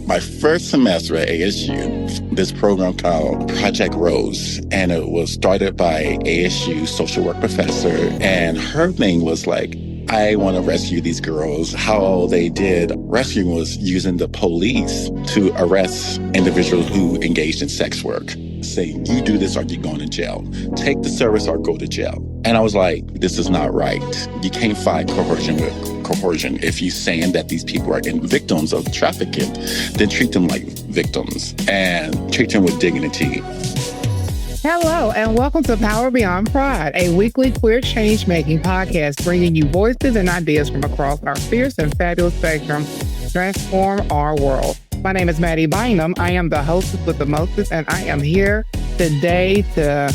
My first semester at ASU, this program called Project Rose, and it was started by ASU social work professor, and her thing was like, I want to rescue these girls. How they did rescuing was using the police to arrest individuals who engaged in sex work, saying, you do this or you're going to jail. Take the service or go to jail. And I was like, this is not right. You can't fight coercion with coercion. If you're saying that these people are victims of trafficking, then treat them like victims and treat them with dignity. Hello, and welcome to Power Beyond Pride, a weekly queer change-making podcast bringing you voices and ideas from across our fierce and fabulous spectrum to transform our world. My name is Mattie Bynum. I am the hostess with the mostest, and I am here today to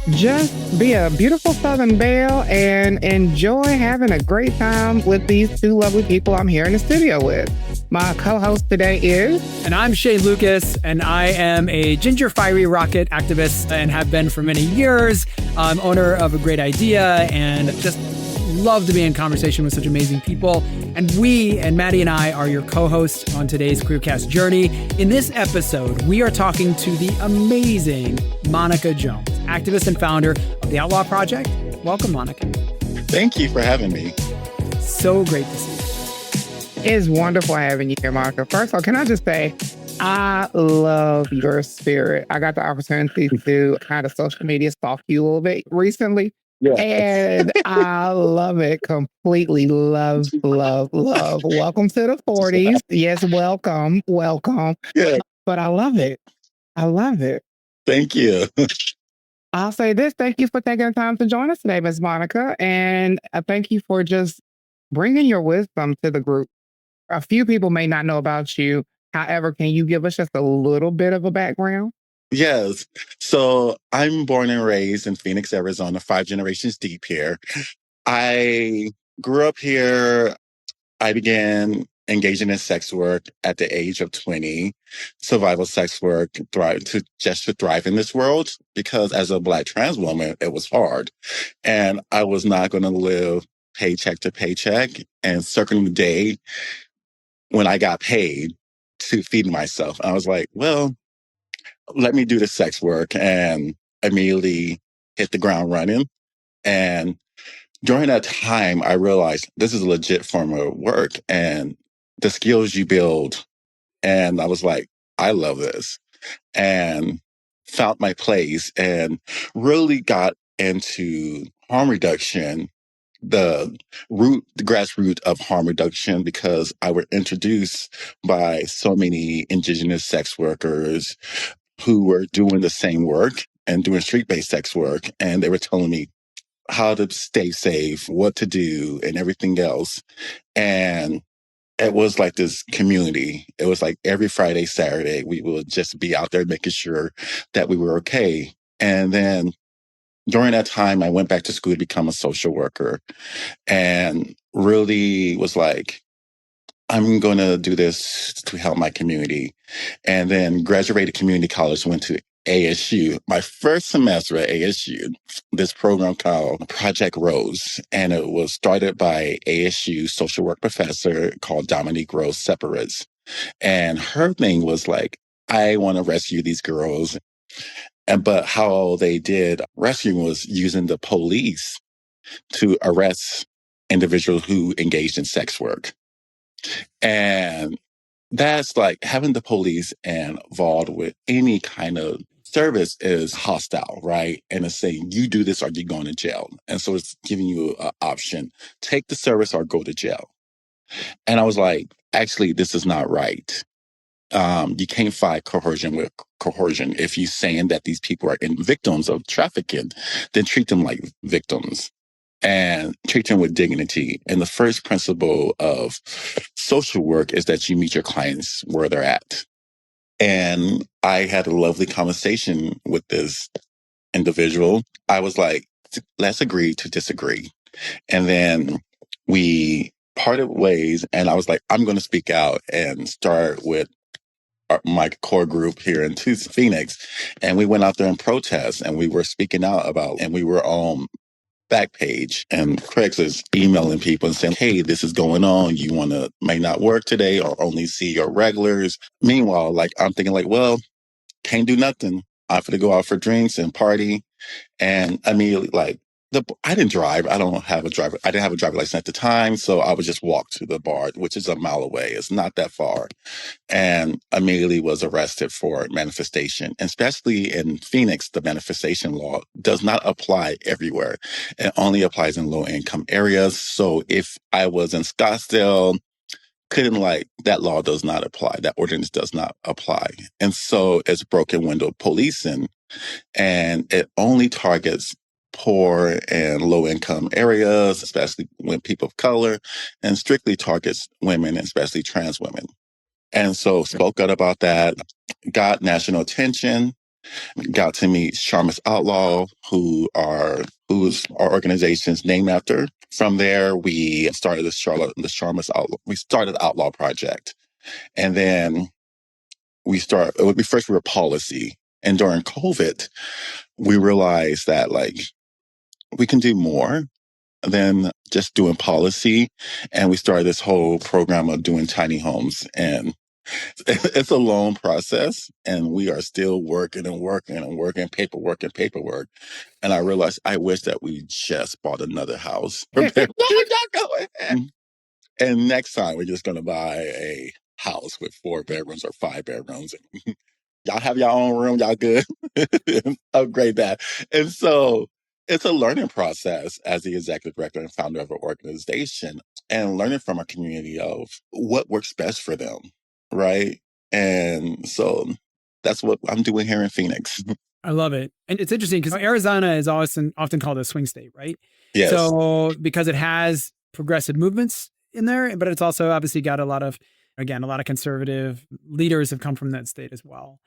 just be a beautiful Southern belle and enjoy having a great time with these two lovely people I'm here in the studio with. My co-host today is... And I'm Shane Lukas, and I am a ginger fiery rocket activist and have been for many years. I'm owner of a great idea and just love to be in conversation with such amazing people. And Mattie and I are your co-hosts on today's Queercast journey. In this episode, we are talking to the amazing Monica Jones, activist and founder of the Outlaw Project. Welcome, Monica. Thank you for having me. So great to see you. It's wonderful having you here, Monica. First of all, can I just say, I love your spirit. I got the opportunity to kind of social media stalk you a little bit recently. Yeah. And I love it completely. Love. Welcome to the 40s. Yes, welcome. Yeah. But I love it. Thank you. I'll say this. Thank you for taking the time to join us today, Ms. Monica. And thank you for just bringing your wisdom to the group. A few people may not know about you. However, can you give us just a little bit of a background? Yes. So I'm born and raised in Phoenix, Arizona, 5 generations deep here. I grew up here. I began engaging in sex work at the age of 20, survival sex work, to thrive in this world, because as a Black trans woman, it was hard. And I was not going to live paycheck to paycheck and circling the day when I got paid to feed myself. I was like, well, let me do the sex work, and immediately hit the ground running. And during that time, I realized this is a legit form of work and the skills you build. And I was like, I love this, and found my place and really got into harm reduction, the grassroots of harm reduction, because I was introduced by so many indigenous sex workers who were doing the same work and doing street-based sex work. And they were telling me how to stay safe, what to do, and everything else. And it was like this community. It was like every Friday, Saturday, we would just be out there making sure that we were okay. And then during that time, I went back to school to become a social worker, and really was like, I'm going to do this to help my community. And then graduated community college, went to ASU. My first semester at ASU, this program called Project Rose, and it was started by ASU social work professor called Rose Separates. And her thing was like, I want to rescue these girls. But how they did rescuing was using the police to arrest individuals who engaged in sex work. And that's like having the police involved with any kind of service is hostile, right? And it's saying, you do this or you're going to jail. And so it's giving you an option, take the service or go to jail. And I was like, actually, this is not right. You can't fight coercion with coercion. If you're saying that these people are victims of trafficking, then treat them like victims and treat them with dignity. And the first principle of social work is that you meet your clients where they're at. And I had a lovely conversation with this individual. I was like, let's agree to disagree. And then we parted ways, and I was like, I'm going to speak out and start with my core group here in Phoenix. And we went out there and protest, and we were speaking out about, and we were back page, and Craig's is emailing people and saying, hey, this is going on. You may not work today or only see your regulars. Meanwhile, like, I'm thinking like, well, can't do nothing. I have to go out for drinks and party. And immediately, like, I didn't drive. I didn't have a driver license at the time. So I would just walk to the bar, which is a mile away. It's not that far. And immediately was arrested for manifestation. And especially in Phoenix, the manifestation law does not apply everywhere. It only applies in low income areas. So if I was in Scottsdale, that law does not apply. That ordinance does not apply. And so it's broken window policing, and it only targets poor and low income areas, especially when people of color, and strictly targets women, especially trans women. And so spoke out about that, got national attention, got to meet Sharmus Outlaw, who's our organization's named after. From there, we started the Sharmus Outlaw. We started Outlaw Project. And then we were policy. And during COVID, we realized that like we can do more than just doing policy. And we started this whole program of doing tiny homes. And it's a long process, and we are still working and working and working, paperwork. And I realized I wish that we just bought another house. No, go ahead. And next time we're just going to buy a house with 4 bedrooms or 5 bedrooms. Y'all have your own room, y'all good. Upgrade that. And so it's a learning process as the executive director and founder of an organization, and learning from a community of what works best for them. Right. And so that's what I'm doing here in Phoenix. I love it. And it's interesting because Arizona is often called a swing state, right? Yes. So because it has progressive movements in there, but it's also obviously got a lot of conservative leaders have come from that state as well.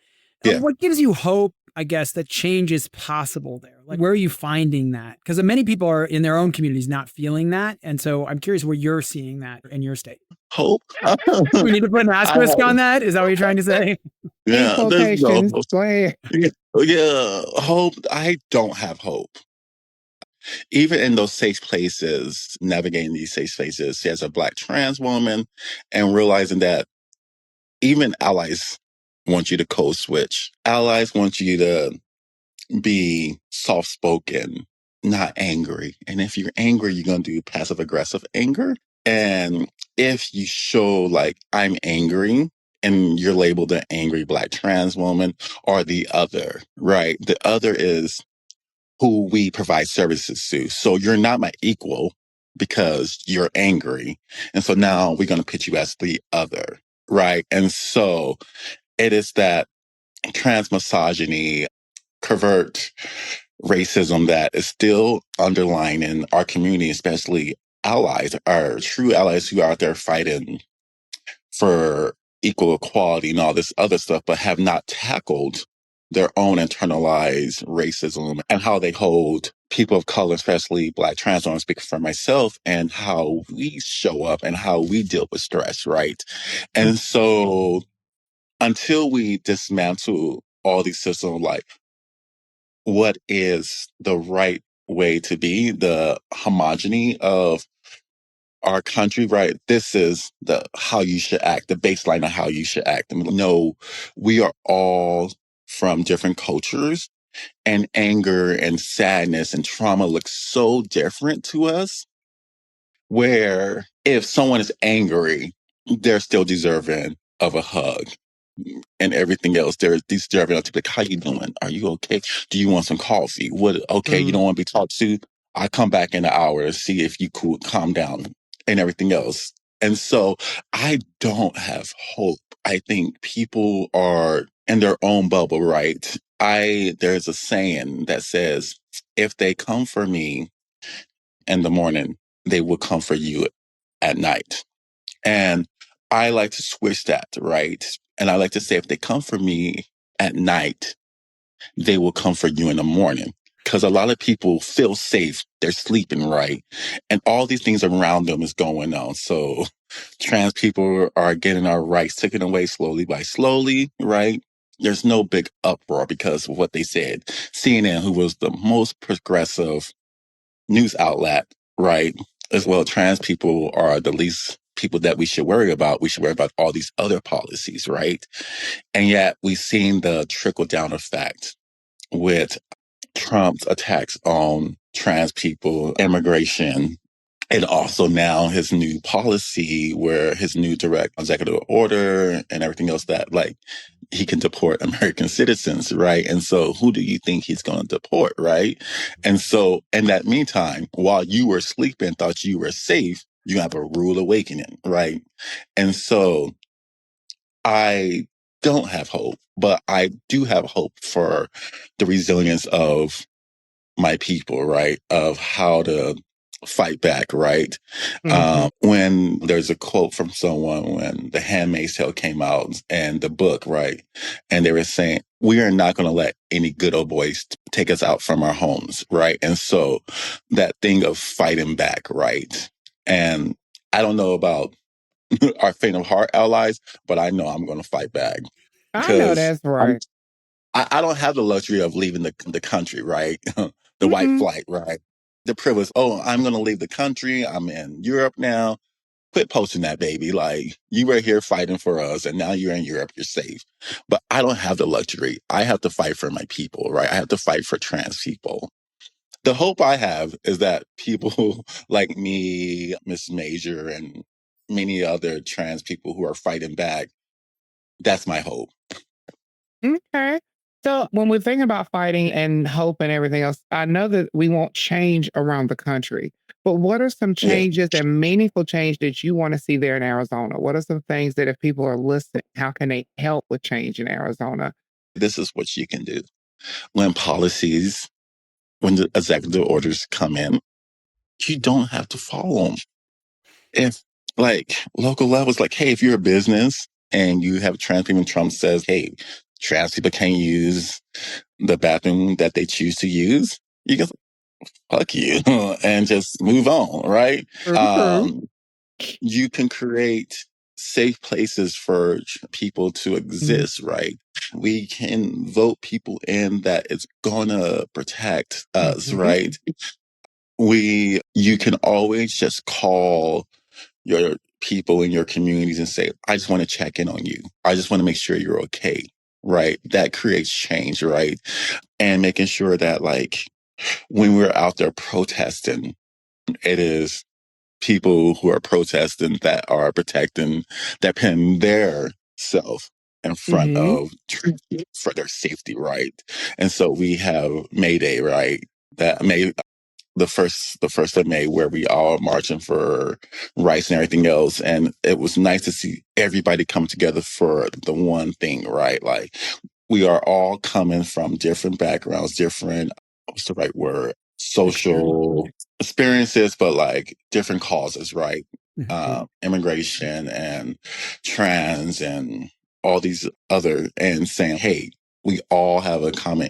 Yeah. What gives you hope, I guess, that change is possible there? Like, where are you finding that? Because many people are in their own communities not feeling that. And so I'm curious where you're seeing that in your state. Hope. We need to put an asterisk on that? Is that what you're trying to say? Yeah. There's no hope. Go ahead. Yeah. Hope. I don't have hope. Even in those safe places, navigating these safe spaces as a Black trans woman, and realizing that even allies want you to code switch. Allies want you to be soft-spoken, not angry. And if you're angry, you're going to do passive-aggressive anger. And if you show like, I'm angry, and you're labeled an angry Black trans woman, or the other, right? The other is who we provide services to. So you're not my equal because you're angry. And so now we're going to put you as the other, right? And so it is that trans misogyny, covert racism that is still underlying in our community, especially allies, our true allies who are out there fighting for equal equality and all this other stuff, but have not tackled their own internalized racism and how they hold people of color, especially Black trans women, speaking for myself, and how we show up and how we deal with stress, right? And so until we dismantle all these systems, like what is the right way to be, the homogeny of our country, right? This is how you should act, the baseline of how you should act. I mean, no, we are all from different cultures, and anger and sadness and trauma look so different to us, where if someone is angry, they're still deserving of a hug and everything else. They're deserving to be like, how you doing? Are you okay? Do you want some coffee? Okay, you don't want to be talked to? I come back in an hour to see if you could calm down and everything else. And so I don't have hope. I think people are in their own bubble, right? There's a saying that says, if they come for me in the morning, they will come for you at night. And I like to switch that, right? And I like to say, if they come for me at night, they will come for you in the morning. Because a lot of people feel safe. They're sleeping, right? And all these things around them is going on. So trans people are getting our rights taken away slowly by slowly, right? There's no big uproar because of what they said. CNN, who was the most progressive news outlet, right? As well, trans people are the least people that we should worry about. We should worry about all these other policies, right? And yet we've seen the trickle down effect with Trump's attacks on trans people, immigration, and also now his new policy where his new direct executive order and everything else that like he can deport American citizens, right? And so who do you think he's going to deport, right? And so in that meantime, while you were sleeping, thought you were safe, you have a rude awakening, right? And so I don't have hope, but I do have hope for the resilience of my people, right? Of how to fight back, right? When there's a quote from someone when The Handmaid's Tale came out and the book, right? And they were saying, we are not going to let any good old boys take us out from our homes, right? And so that thing of fighting back, right? And I don't know about our faint of heart allies, but I know I'm going to fight back. I know that's right. I don't have the luxury of leaving the country, right? The white flight, right? The privilege. Oh, I'm going to leave the country. I'm in Europe now. Quit posting that, baby. Like, you were here fighting for us, and now you're in Europe. You're safe. But I don't have the luxury. I have to fight for my people, right? I have to fight for trans people. The hope I have is that people like me, Miss Major, and many other trans people who are fighting back, that's my hope. Okay. So when we're thinking about fighting and hope and everything else, I know that we won't change around the country, but what are some changes and meaningful change that you want to see there in Arizona? What are some things that if people are listening, how can they help with change in Arizona? This is what you can do. When the executive orders come in, you don't have to follow them. If like local levels, like, hey, if you're a business and you have trans people and Trump says, hey, trans people can't use the bathroom that they choose to use, you can fuck you and just move on, right? You can create safe places for people to exist, right? We can vote people in that it's gonna protect us, right? You can always just call your people in your communities and say, I just want to check in on you. I just want to make sure you're okay, right? That creates change, right? And making sure that like when we're out there protesting, it is people who are protesting that are protecting, that putting their self in front of for their safety, right? And so we have May Day, right? That May the first of May, where we all marching for rights and everything else. And it was nice to see everybody come together for the one thing, right? Like we are all coming from different backgrounds, different, what's the right word? Social experiences, but like different causes, right? Immigration and trans and all these other, and saying, hey, we all have a common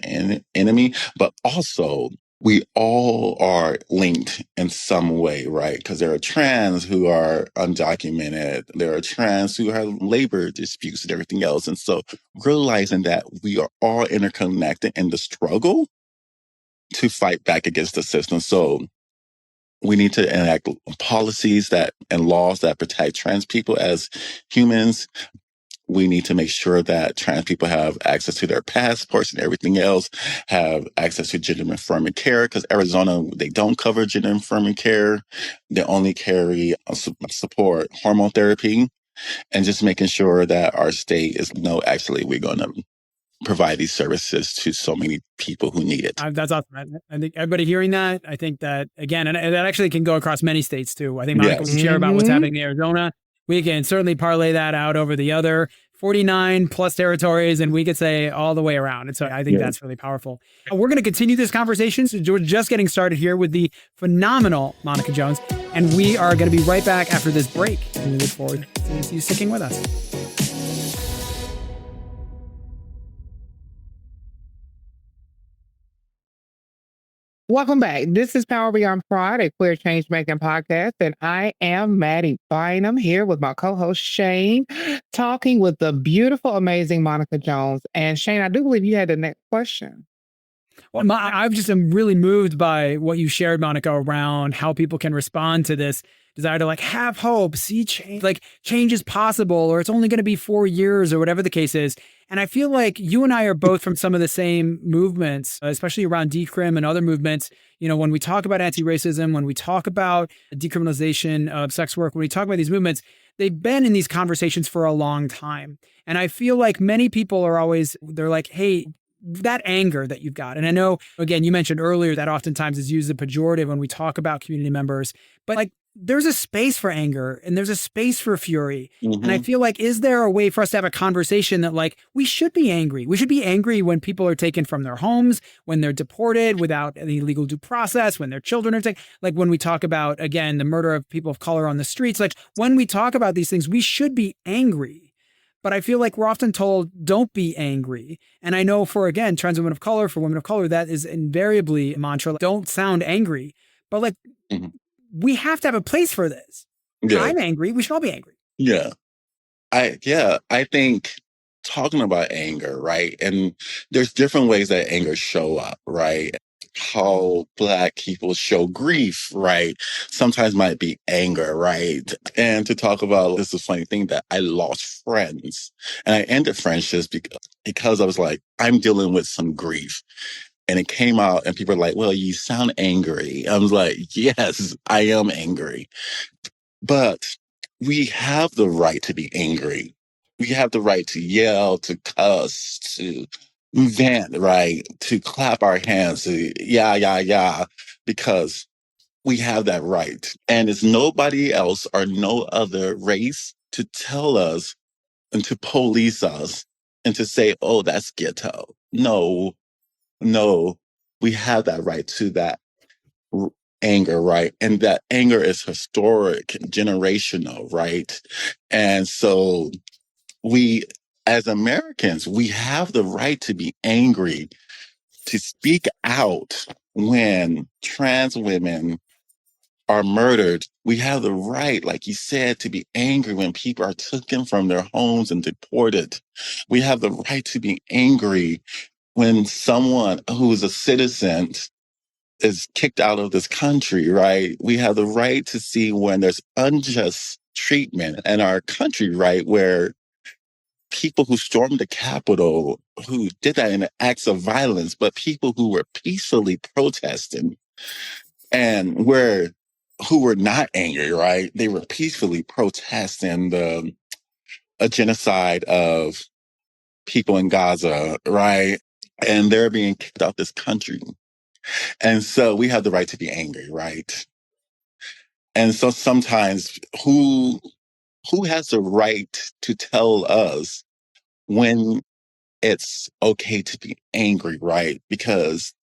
enemy, but also we all are linked in some way, right? Because there are trans who are undocumented. There are trans who have labor disputes and everything else. And so realizing that we are all interconnected in the struggle to fight back against the system. So we need to enact policies and laws that protect trans people as humans. We need to make sure that trans people have access to their passports and everything else, have access to gender affirming care, because Arizona, they don't cover gender affirming care. They only carry support hormone therapy, and just making sure that our state is, no, actually, we're going to provide these services to so many people who need it. That's awesome. I think everybody hearing that, I think that, again, and that actually can go across many states too. I think Monica would share about what's happening in Arizona. We can certainly parlay that out over the other 49 plus territories, and we could say all the way around. And so I think that's really powerful. We're going to continue this conversation. So we're just getting started here with the phenomenal Monica Jones, and we are going to be right back after this break. And we look forward to you sticking with us. Welcome back. This is Power Beyond Pride, a queer change making podcast, and I am Mattie Bynum here with my co-host Shane, talking with the beautiful, amazing Monica Jones. And Shane, I do believe you had the next question. Well, I've just am really moved by what you shared, Monica, around how people can respond to this desire to like have hope, see change, like change is possible, or it's only going to be 4 years, or whatever the case is. And I feel like you and I are both from some of the same movements, especially around decrim and other movements. You know, when we talk about anti-racism, when we talk about decriminalization of sex work, when we talk about these movements, they've been in these conversations for a long time. And I feel like many people are always, they're like, hey, that anger that you've got. And I know, again, you mentioned earlier that oftentimes is used as pejorative when we talk about community members, but like there's a space for anger and there's a space for fury. Mm-hmm. And I feel like, is there a way for us to have a conversation that like, we should be angry. We should be angry when people are taken from their homes, when they're deported without any legal due process, when their children are taken, like when we talk about, again, the murder of people of color on the streets, like when we talk about these things, we should be angry. But I feel like we're often told, don't be angry. And I know for, again, trans women of color, for women of color, that is invariably a mantra. Like, don't sound angry. But like, we have to have a place for this. Yeah. I'm angry. We should all be angry. Yeah. I think talking about anger, right? And there's different ways that anger show up, right? How Black people show grief, right? Sometimes might be anger, right? And to talk about this is a funny thing that I lost friends and I ended friendships because I was like, I'm dealing with some grief. And it came out and people are like, well, you sound angry. I was like, yes, I am angry. But we have the right to be angry. We have the right to yell, to cuss, to vent, right? To clap our hands, to yeah, because we have that right. And it's nobody else or no other race to tell us and to police us and to say, oh, that's ghetto. No, we have that right to that anger, right? And that anger is historic, generational, right? And so we, as Americans, we have the right to be angry, to speak out when trans women are murdered. We have the right, like you said, to be angry when people are taken from their homes and deported. We have the right to be angry when someone who is a citizen is kicked out of this country, right? We have the right to see when there's unjust treatment in our country, right? Where people who stormed the Capitol, who did that in acts of violence, but people who were peacefully protesting and who were not angry, right? They were peacefully protesting a genocide of people in Gaza, right? And they're being kicked out this country. And so we have the right to be angry, right? And so sometimes who has the right to tell us when it's okay to be angry, right? Because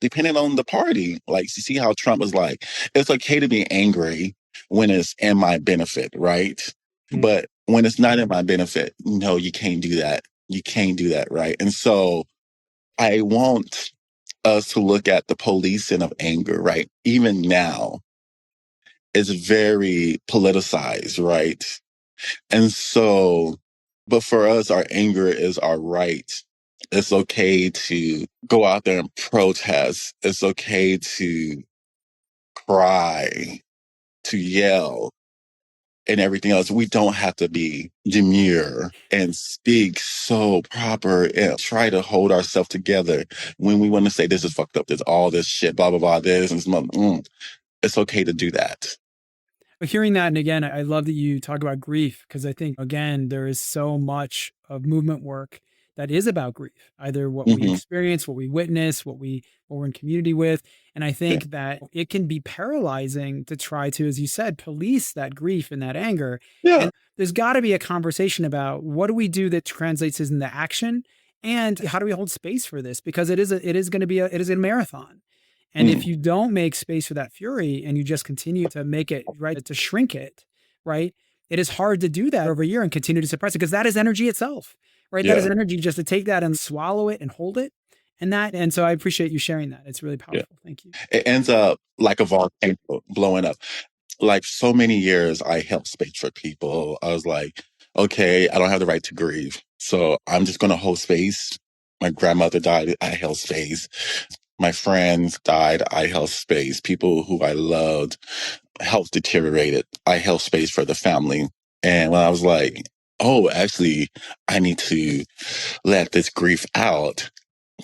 depending on the party, like you see how Trump was like, it's okay to be angry when it's in my benefit, right? Mm-hmm. But when it's not in my benefit, no, you can't do that. You can't do that, right? And so I want us to look at the policing of anger, right? Even now, it's very politicized, right? And so, but for us, our anger is our right. It's okay to go out there and protest. It's okay to cry, to yell, and everything else. We don't have to be demure and speak so proper and try to hold ourselves together when we want to say this is fucked up. There's all this shit, blah, blah, blah, this and it's okay to do that. Hearing that, and again, I love that you talk about grief, because I think, again, there is so much of movement work that is about grief, either what we experience, what we witness, what we're in community with. And I think that it can be paralyzing to try to, as you said, police that grief and that anger. Yeah. And there's got to be a conversation about what do we do that translates into action, and how do we hold space for this? Because it is a marathon. And if you don't make space for that fury and you just continue to make it, right, to shrink it, right, it is hard to do that over a year and continue to suppress it, because that is energy itself, right? Yeah. That is energy just to take that and swallow it and hold it. And so I appreciate you sharing that. It's really powerful. Yeah. Thank you. It ends up like a volcano blowing up. Like so many years I held space for people. I was like, okay, I don't have the right to grieve, so I'm just going to hold space My grandmother died. I held space. My friends died. I held space. People who I loved, health deteriorated. I held space for the family. And when I was like, oh, actually, I need to let this grief out,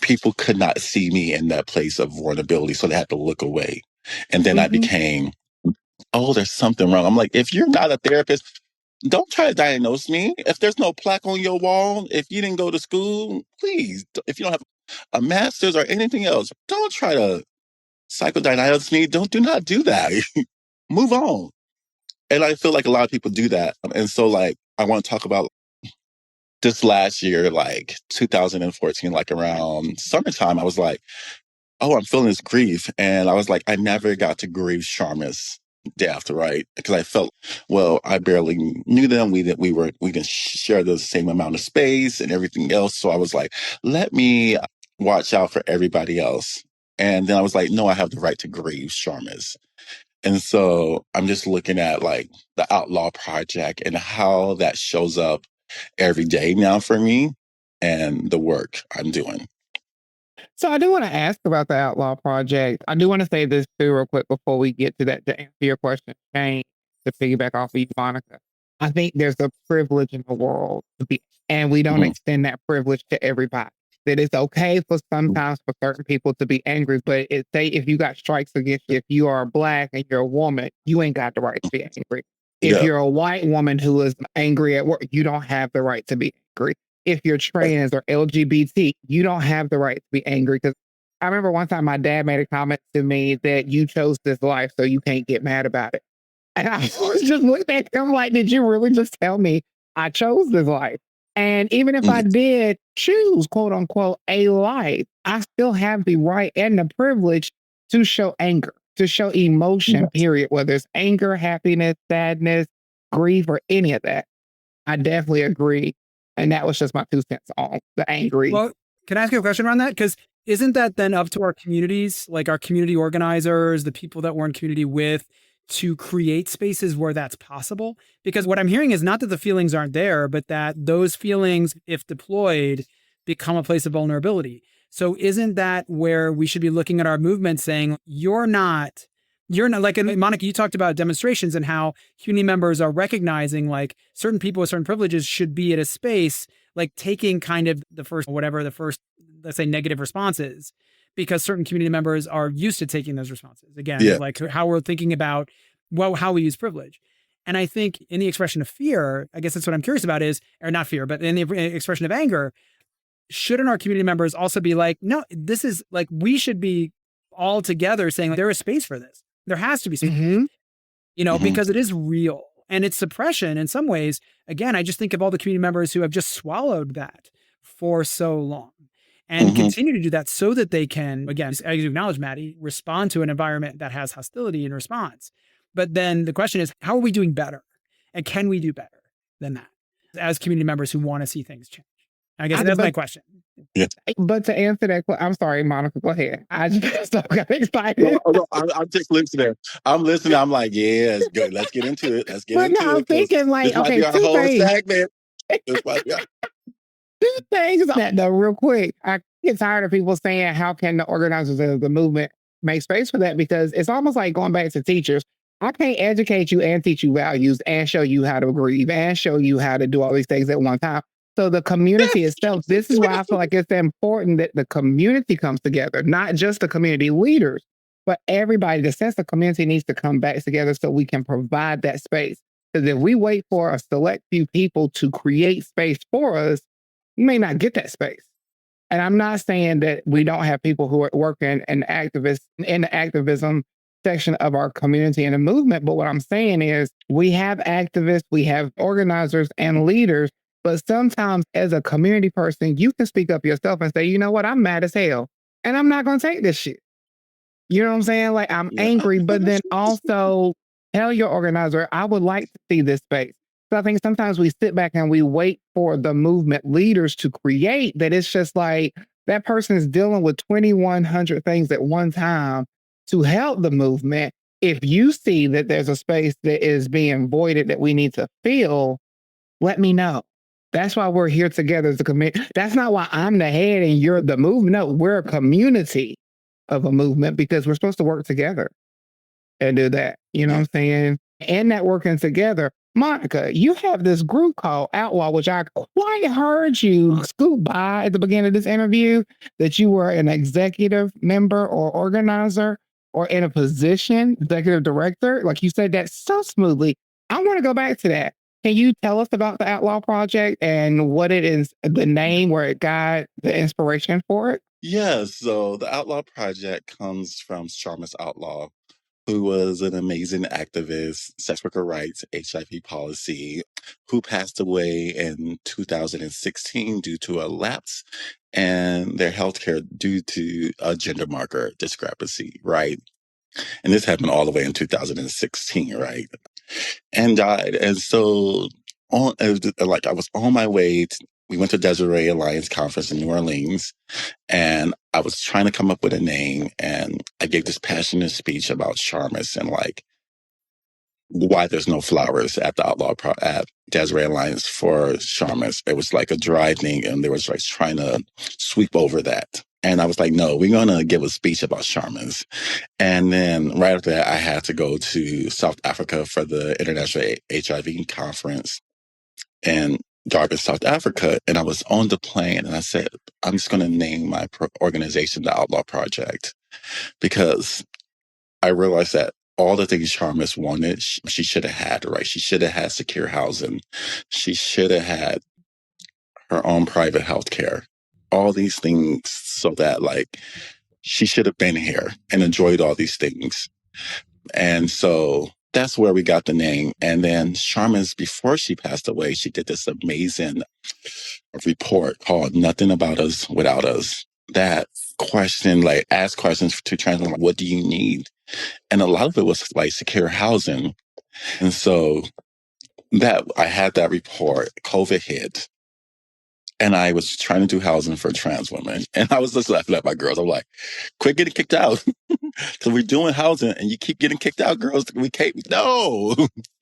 people could not see me in that place of vulnerability. So they had to look away. And then I became, oh, there's something wrong. I'm like, if you're not a therapist, don't try to diagnose me. If there's no plaque on your wall, if you didn't go to school, please, if you don't have a master's or anything else, don't try to psychodiagnose me. Do not do that. Move on. And I feel like a lot of people do that. And so like, I want to talk about this last year, like 2014, like around summertime, I was like, oh, I'm feeling this grief. And I was like, I never got to grieve Sharmus' death, right? Because I felt, well, I barely knew them. We didn't share the same amount of space and everything else. So I was like, let me watch out for everybody else. And then I was like, no, I have the right to grieve Sharmus. And so I'm just looking at like the Outlaw Project and how that shows up every day now for me and the work I'm doing. So I do want to ask about the Outlaw Project. I do want to say this too real quick before we get to that, to answer your question, Shane, to piggyback off of you, Monica. I think there's a privilege in the world to be, and we don't extend that privilege to everybody. That it's okay for sometimes for certain people to be angry, but say if you got strikes against you, if you are Black and you're a woman, you ain't got the right to be angry. If you're a white woman who is angry at work, you don't have the right to be angry. If you're trans or LGBT, you don't have the right to be angry. Because I remember one time my dad made a comment to me that you chose this life, so you can't get mad about it. And I was just looking at him like, did you really just tell me I chose this life? And even if I did choose, quote unquote, a life, I still have the right and the privilege to show anger, to show emotion, period, whether it's anger, happiness, sadness, grief, or any of that. I definitely agree. And that was just my 2 cents on the angry. Well, can I ask you a question around that? Because isn't that then up to our communities, like our community organizers, the people that we're in community with, to create spaces where that's possible? Because what I'm hearing is not that the feelings aren't there, but that those feelings, if deployed, become a place of vulnerability. So isn't that where we should be looking at our movement saying, you're not like, and Monica, you talked about demonstrations and how community members are recognizing like certain people with certain privileges should be at a space, like taking kind of the first, let's say, negative responses, because certain community members are used to taking those responses. Again, like how we're thinking about, well, how we use privilege. And I think in the expression of fear, I guess that's what I'm curious about is, or not fear, but in the expression of anger, shouldn't our community members also be like, no, this is like, we should be all together saying like, there is space for this. There has to be space, because it is real and it's suppression in some ways. Again, I just think of all the community members who have just swallowed that for so long and continue to do that so that they can, again, as you acknowledge, Mattie, respond to an environment that has hostility in response. But then the question is, how are we doing better? And can we do better than that as community members who want to see things change? I guess that's my question. But to answer that, I'm sorry, Monica, go ahead. I just got excited. No, I'm just listening. I'm listening. I'm like, yeah, it's good. Let's get into it. I'm thinking like, okay, this might be our whole segment. Two things on that though, real quick. I get tired of people saying, how can the organizers of the movement make space for that? Because it's almost like going back to teachers. I can't educate you and teach you values and show you how to grieve and show you how to do all these things at one time. So the community itself, this is why I feel like it's important that the community comes together, not just the community leaders, but everybody. The sense of community needs to come back together so we can provide that space. Because if we wait for a select few people to create space for us, we may not get that space. And I'm not saying that we don't have people who are working in the activism section of our community and the movement. But what I'm saying is we have activists, we have organizers and leaders. But sometimes as a community person, you can speak up yourself and say, you know what, I'm mad as hell and I'm not going to take this shit. You know what I'm saying? Like I'm angry, but then also tell your organizer, I would like to see this space. So I think sometimes we sit back and we wait for the movement leaders to create that. It's just like that person is dealing with 2,100 things at one time to help the movement. If you see that there's a space that is being voided that we need to fill, let me know. That's why we're here together as a community. That's not why I'm the head and you're the movement. No, we're a community of a movement because we're supposed to work together and do that. You know what I'm saying? And networking together. Monica, you have this group called Outlaw, which I quite heard you scoop by at the beginning of this interview, that you were an executive member or organizer or in a position, executive director. Like you said that so smoothly. I want to go back to that. Can you tell us about the Outlaw Project and what it is, the name, where it got the inspiration for it? Yeah, so the Outlaw Project comes from Sharmus Outlaw, who was an amazing activist, sex worker rights, HIV policy, who passed away in 2016 due to a lapse in their healthcare due to a gender marker discrepancy, right? And this happened all the way in 2016, right? And died. And so, like, I was on my way. We went to Desiree Alliance Conference in New Orleans, and I was trying to come up with a name. And I gave this passionate speech about Sharmus and like why there's no flowers at the at Desiree Alliance for Sharmus. It was like a dry thing, and they was like trying to sweep over that. And I was like, no, we're going to give a speech about Sharmus. And then right after that, I had to go to South Africa for the International HIV Conference in Durban, South Africa. And I was on the plane and I said, I'm just going to name my organization the Outlaw Project, because I realized that all the things Sharmus wanted, she should have had, right? She should have had secure housing. She should have had her own private health care. All these things so that like she should have been here and enjoyed all these things. And so that's where we got the name. And then Sharmus, before she passed away, she did this amazing report called Nothing About Us Without Us. That question, like ask questions to translate, what do you need? And a lot of it was like secure housing. And so that I had that report, COVID hit. And I was trying to do housing for trans women. And I was just laughing at my girls. I'm like, quit getting kicked out. Because we're doing housing and you keep getting kicked out, girls. We can't. No.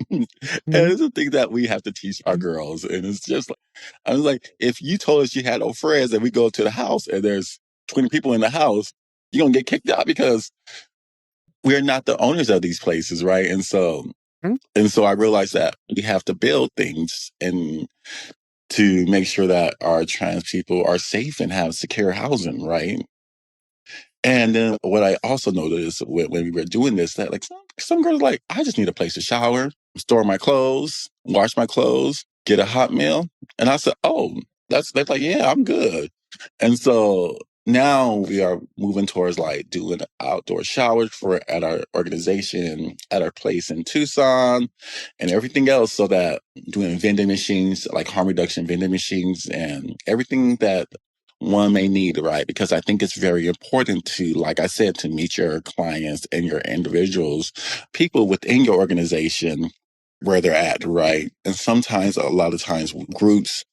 And it's a thing that we have to teach our girls. And it's just like, I was like, if you told us you had no friends and we go to the house and there's 20 people in the house, you're going to get kicked out because we're not the owners of these places, right? And so I realized that we have to build things and to make sure that our trans people are safe and have secure housing, right? And then what I also noticed when we were doing this, that like some girls are like, I just need a place to shower, store my clothes, wash my clothes, get a hot meal. And I said, oh, they're like, yeah, I'm good. And so now we are moving towards like doing outdoor showers at our organization, at our place in Tucson and everything else, so that doing vending machines, like harm reduction vending machines and everything that one may need, right? Because I think it's very important to, like I said, to meet your clients and your individuals, people within your organization where they're at, right? And sometimes, a lot of times, groups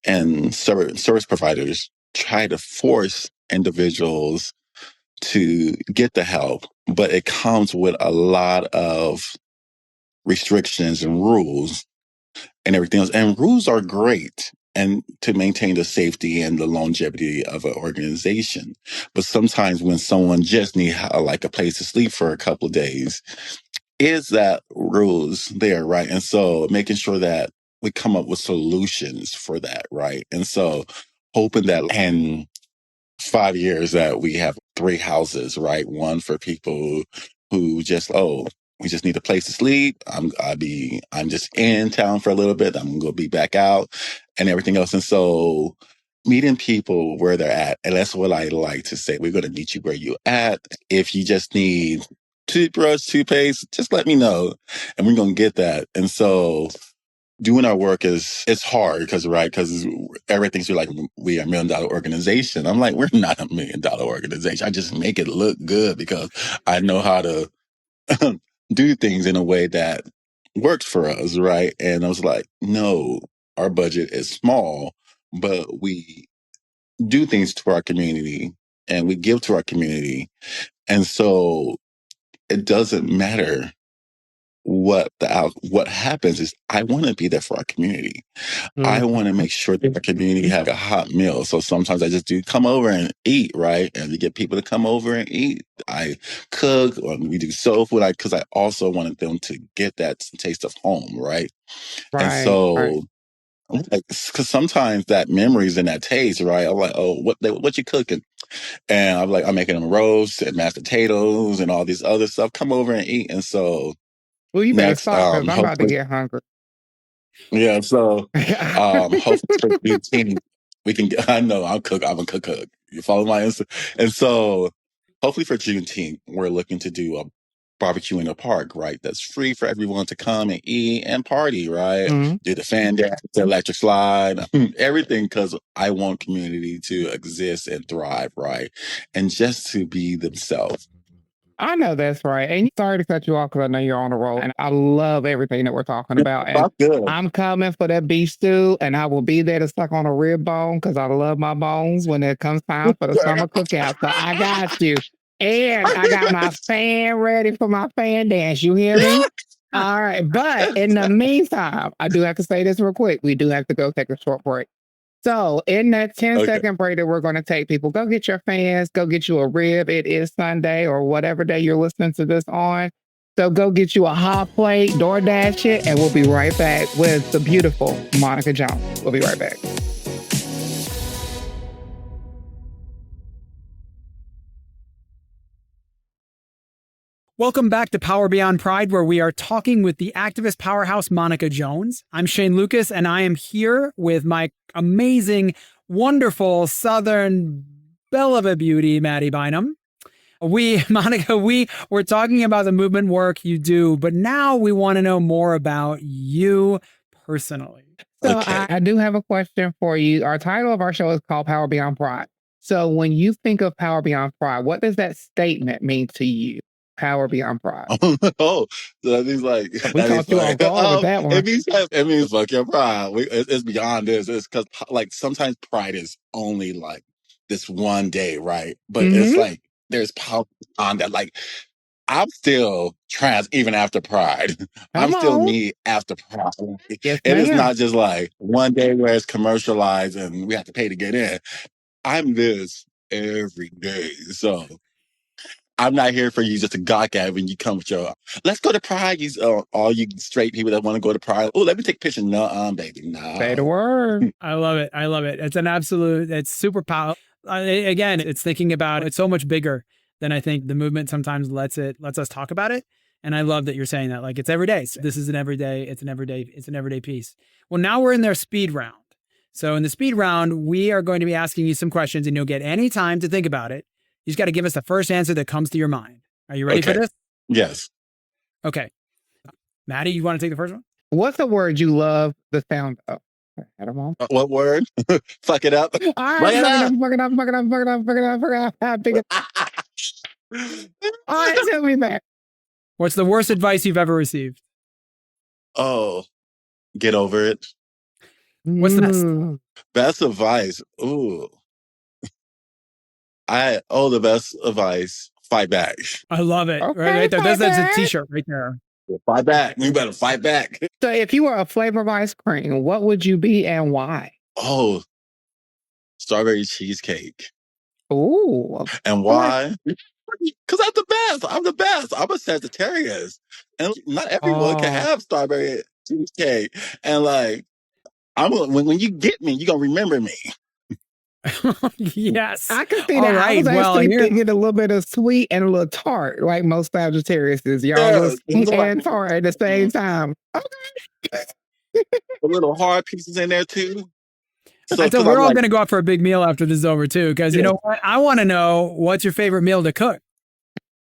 and service providers try to force individuals to get the help, but it comes with a lot of restrictions and rules and everything else. And rules are great and to maintain the safety and the longevity of an organization. But sometimes when someone just needs like a place to sleep for a couple of days, is that rules there, right? And so making sure that we come up with solutions for that, right? And so hoping that in 5 years that we have 3 houses, right? One for people who just, we just need a place to sleep. I'm just in town for a little bit. I'm gonna be back out and everything else. And so meeting people where they're at, and that's what I like to say. We're gonna meet you where you're at. If you just need toothbrush, toothpaste, just let me know, and we're gonna get that. And so doing our work it's hard because everything's like we are $1 million organization. I'm like, we're not a $1 million organization. I just make it look good because I know how to do things in a way that works for us, right? And I was like, no, our budget is small, but we do things to our community and we give to our community. And so it doesn't matter what happens is I want to be there for our community. I want to make sure that our community have a hot meal. So sometimes I just do come over and eat, right? And we get people to come over and eat. I cook, or we do soul food, because I also wanted them to get that taste of home, right? And so, because sometimes that memories and that taste, right? I'm like, oh, what you cooking? And I'm like, I'm making them roast and mashed potatoes and all these other stuff. Come over and eat. And so Well, you better next, stop because I'm about to hopefully, get hungry. yeah. So, hopefully for Juneteenth, we can. I know I'm a cook. You follow my Insta, and so hopefully for Juneteenth, we're looking to do a barbecue in the park, right? That's free for everyone to come and eat and party, right? Do the fan dance, the electric slide, everything, because I want community to exist and thrive, right? And just to be themselves. I know that's right. And sorry to cut you off because I know you're on the roll. And I love everything that we're talking about. And I'm coming for that beef stew, and I will be there to suck on a rib bone because I love my bones when it comes time for the summer cookout. So I got you. And I got my fan ready for my fan dance. You hear me? All right. But in the meantime, I do have to say this real quick. We do have to go take a short break. So in that 10-second break that we're going to take, people, go get your fans, go get you a rib. It is Sunday or whatever day you're listening to this on. So go get you a hot plate, DoorDash it, and we'll be right back with the beautiful Monica Jones. We'll be right back. Welcome back to Power Beyond Pride, where we are talking with the activist powerhouse Monica Jones. I'm Shane Lukas, and I am here with my amazing, wonderful Southern belle of a beauty, Mattie Bynum. Monica, we're talking about the movement work you do, but now we want to know more about you personally. So I do have a question for you. Our title of our show is called Power Beyond Pride. So when you think of Power Beyond Pride, what does that statement mean to you? Power Beyond Pride. So that means like we caught you off guard with that one. It means fuck your pride. It's beyond this. It's because like sometimes pride is only like this one day, right? But it's like there's power on that. Like I'm still trans even after pride. I'm still me after pride. It is not just like one day where it's commercialized and we have to pay to get in. I'm this every day. So I'm not here for you just to gawk at when you come with your, let's go to Pride. All you straight people that want to go to Pride. Oh, let me take a picture. No, baby, no. Say the word. I love it. I love it. It's super powerful. Again, it's thinking about it's so much bigger than I think the movement sometimes lets us talk about it. And I love that you're saying that. Like it's every day. So this is an everyday piece. Well, now we're in their speed round. So in the speed round, we are going to be asking you some questions and you'll get any time to think about it. You just got to give us the first answer that comes to your mind. Are you ready for this? Yes. Okay. Mattie, you want to take the first one? What's the word you love the sound of? What word? Fuck it up. All right, fuck it up. All right, tell me back. What's the worst advice you've ever received? Oh, get over it. What's the best? Best advice? Ooh. The best advice, fight back. I love it. Okay, right there. That's a t-shirt right there. Fight back. You better fight back. So if you were a flavor of ice cream, what would you be and why? Oh, strawberry cheesecake. Ooh. And why? Because I'm the best. I'm a Sagittarius. And not everyone can have strawberry cheesecake. And like, when you get me, you're going to remember me. Yes. I can see that. Right. I was actually thinking a little bit of sweet and a little tart, like most Sagittarius is. Y'all sweet and tart at the same time. Okay. A little hard pieces in there too. So we're all going to go out for a big meal after this is over too, because you know what? I want to know what's your favorite meal to cook.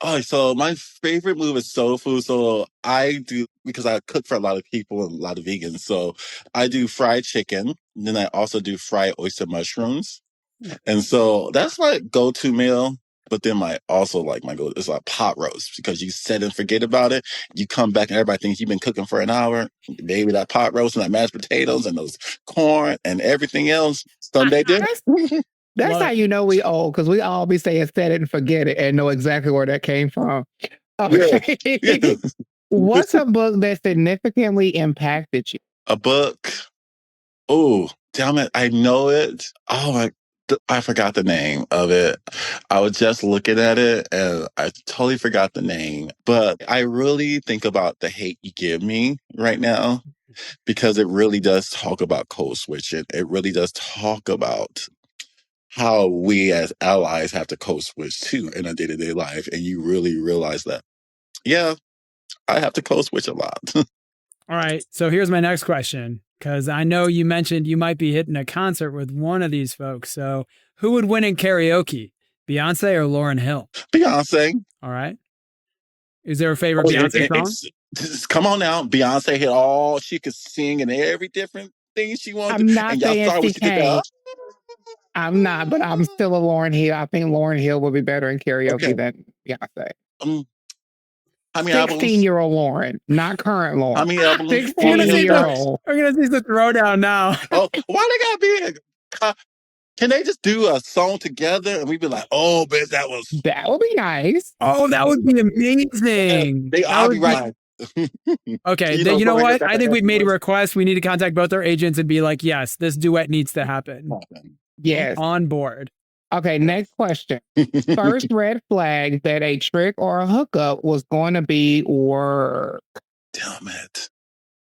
Oh, so my favorite move is soul food. So I do, because I cook for a lot of people and a lot of vegans. So I do fried chicken. And then I also do fried oyster mushrooms. And so that's my go-to meal. But then my go is like pot roast, because you set and forget about it. You come back and everybody thinks you've been cooking for an hour. Baby, that pot roast and that mashed potatoes and those corn and everything else. Sunday dinner. That's how you know we old, because we all be saying set it and forget it and know exactly where that came from. Okay. Yeah. What's a book that significantly impacted you? A book. Oh, damn it. I know it. I forgot the name of it. I was just looking at it and I totally forgot the name. But I really think about The Hate You Give Me right now because it really does talk about code switching. It really does talk about how we as allies have to code switch too in our day-to-day life. And you really realize that, yeah, I have to code switch a lot. All right. So here's my next question, because I know you mentioned you might be hitting a concert with one of these folks. So who would win in karaoke, Beyonce or Lauryn Hill? Beyonce. All right. Is there a favorite Beyonce song? Come on now. Beyonce hit all she could sing and every different thing she wanted. I'm not and y'all saying saw what she can't. I'm not, but I'm still a Lauryn Hill. I think Lauryn Hill will be better in karaoke than Beyonce. How many 16-year-old Lauren, not current Lauren. How many albums? 16-year-old. We're going to see the throwdown now. Oh, why they got to be? Can they just do a song together and we'd be like, oh, bitch, that would be nice. Oh, that would be amazing. They all be right. Okay, you know what? I think we've made a request. We need to contact both our agents and be like, yes, this duet needs to happen. Yes. On board. Okay, next question. First red flag that a trick or a hookup was going to be work. Damn it.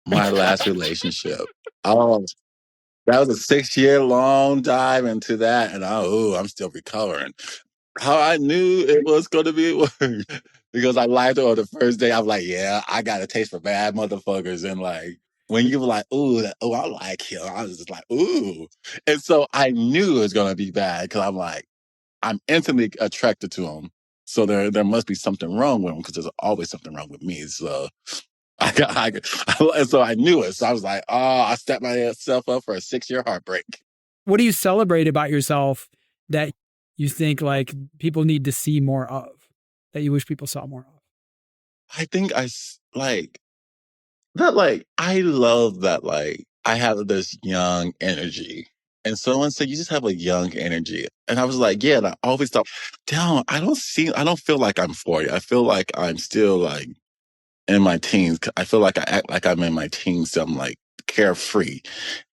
My last relationship. Oh, that was a 6-year long dive into that. And I'm still recovering. How I knew it was going to be work. Because I lied to her the first day. I was like, yeah, I got a taste for bad motherfuckers. And like, when you were like, I like him. I was just like, ooh. And so I knew it was going to be bad because I'm like, I'm instantly attracted to him. So there must be something wrong with him because there's always something wrong with me. So so I knew it. So I was like, I set myself up for a 6-year heartbreak. What do you celebrate about yourself that you think like people need to see more of, that you wish people saw more of? I think I love that, like, I have this young energy. And someone said, you just have a young energy. And I was like, yeah. And I always thought, damn, I don't feel like I'm 40. I feel like I'm still like in my teens. I feel like I act like I'm in my teens. So I'm like carefree.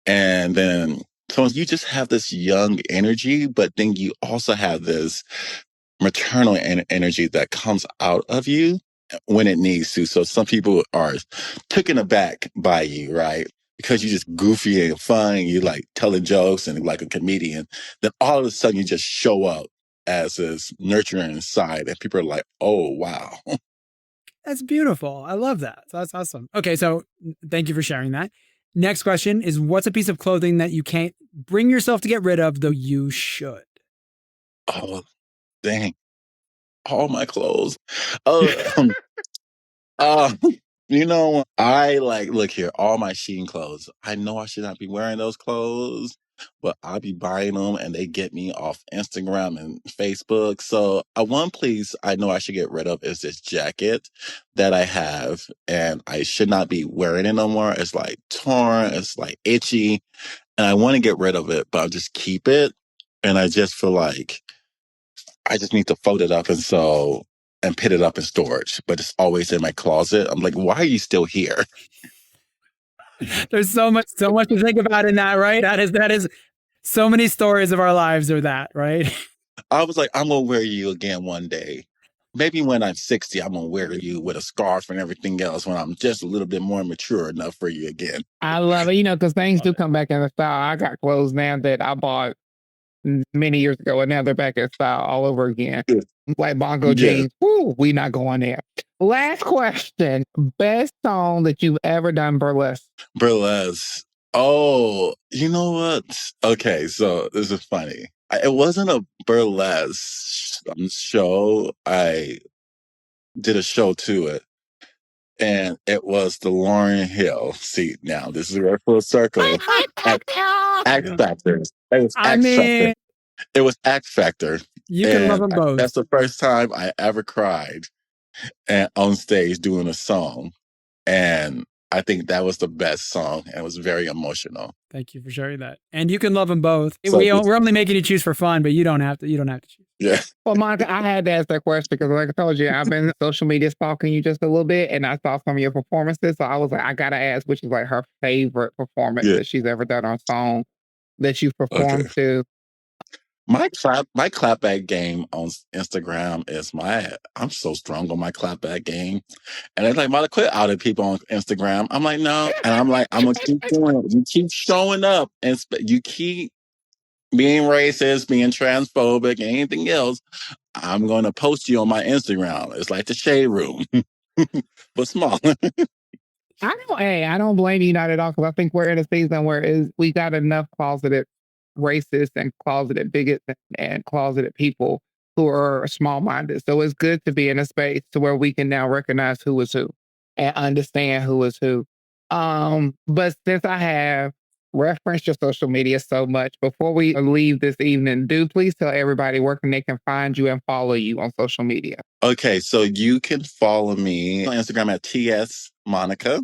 And then, so you just have this young energy, but then you also have this maternal energy that comes out of you when it needs to. So some people are taken aback by you, right? Because you're just goofy and fun, and you like telling jokes and like a comedian. Then all of a sudden you just show up as this nurturing side, and people are like, "Oh, wow." That's beautiful. I love that. That's awesome. Okay, so thank you for sharing that. Next question is, what's a piece of clothing that you can't bring yourself to get rid of, though you should? Oh, dang. All my clothes. You know, I look here, all my Shein clothes. I know I should not be wearing those clothes, but I'll be buying them and they get me off Instagram and Facebook. So one piece I know I should get rid of is this jacket that I have, and I should not be wearing it no more. It's like torn, it's like itchy, and I want to get rid of it, but I'll just keep it. And I just feel like I just need to fold it up and put it up in storage, but it's always in my closet. I'm like, why are you still here? There's so much to think about in that, right? That is so many stories of our lives are that, right? I was like, I'm going to wear you again one day. Maybe when I'm 60, I'm going to wear you with a scarf and everything else when I'm just a little bit more mature enough for you again. I love it, because things do come back in style. I got clothes now that I bought many years ago, and now they're back in style all over again. Like Bongo jeans. Woo, we not going there. Last question. Best song that you've ever done burlesque? Burlesque. Oh, you know what? Okay, so this is funny. It wasn't a burlesque show. I did a show to it. And it was the Lauryn Hill. See, now this is right full circle. X Factor. It was X Factor. It was X Factor. You can love them both. That's the first time I ever cried on stage doing a song. And I think that was the best song, and it was very emotional. Thank you for sharing that. And you can love them both. So we're only making you choose for fun, but you don't have to choose. Yeah. Well, Monica, I had to ask that question because, like I told you, I've been social media stalking you just a little bit, and I saw some of your performances. So I was like, I gotta ask, which is like her favorite performance Yeah. that she's ever done on song that you've Okay. performed to. My clapback game on Instagram is I'm so strong on my clapback game. And it's like, Mother, quit outing people on Instagram. I'm like, no. And I'm like, I'm gonna keep doing it. You keep showing up and you keep being racist, being transphobic, and anything else. I'm gonna post you on my Instagram. It's like the shade room, but small. I don't blame you not at all because I think we're in a season where we got enough closeted racists and closeted bigots and closeted people who are small-minded. So it's good to be in a space to where we can now recognize who is who and understand who is who. But since I have referenced your social media so much, before we leave this evening, do please tell everybody where they can find you and follow you on social media. Okay, so you can follow me on Instagram at TS Monica,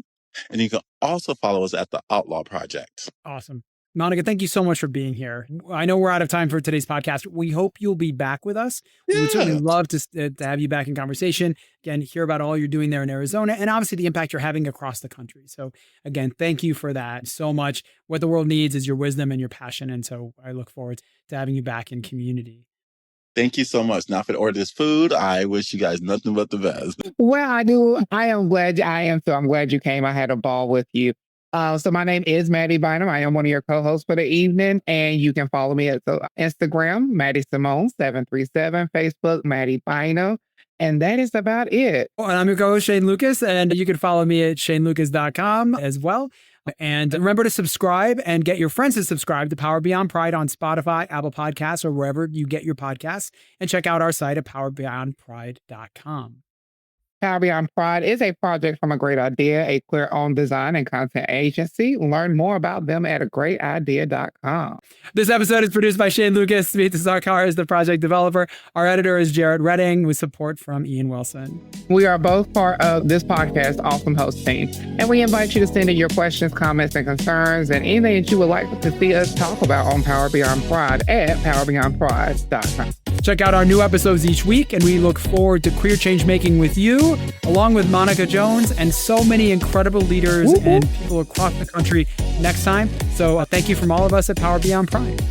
and you can also follow us at the Outlaw Project. Awesome. Monica, thank you so much for being here. I know we're out of time for today's podcast. We hope you'll be back with us. Yeah. We would certainly love to have you back in conversation. Again, hear about all you're doing there in Arizona and obviously the impact you're having across the country. So again, thank you for that so much. What the world needs is your wisdom and your passion. And so I look forward to having you back in community. Thank you so much. Now, for the order this food, I wish you guys nothing but the best. Well, I do. I am glad. So I'm glad you came. I had a ball with you. So my name is Mattie Bynum. I am one of your co-hosts for the evening, and you can follow me at Instagram, Mattie Simone 737, Facebook, Mattie Bynum, and that is about it. Oh, and I'm your co-host, Shane Lukas, and you can follow me at shanelukas.com as well. And remember to subscribe and get your friends to subscribe to Power Beyond Pride on Spotify, Apple Podcasts, or wherever you get your podcasts. And check out our site at powerbeyondpride.com. Power Beyond Pride is a project from A Great Idea, a queer-owned design and content agency. Learn more about them at agreatidea.com. This episode is produced by Shane Lukas. Smita Sarkar is the project developer. Our editor is Jarrett Redding with support from Ian Wilson. We are both part of this podcast, Awesome Host Team, and we invite you to send in your questions, comments, and concerns, and anything that you would like to see us talk about on Power Beyond Pride at powerbeyondpride.com. Check out our new episodes each week, and we look forward to queer change making with you, along with Monica Jones and so many incredible leaders and people across the country next time. So thank you from all of us at Power Beyond Pride.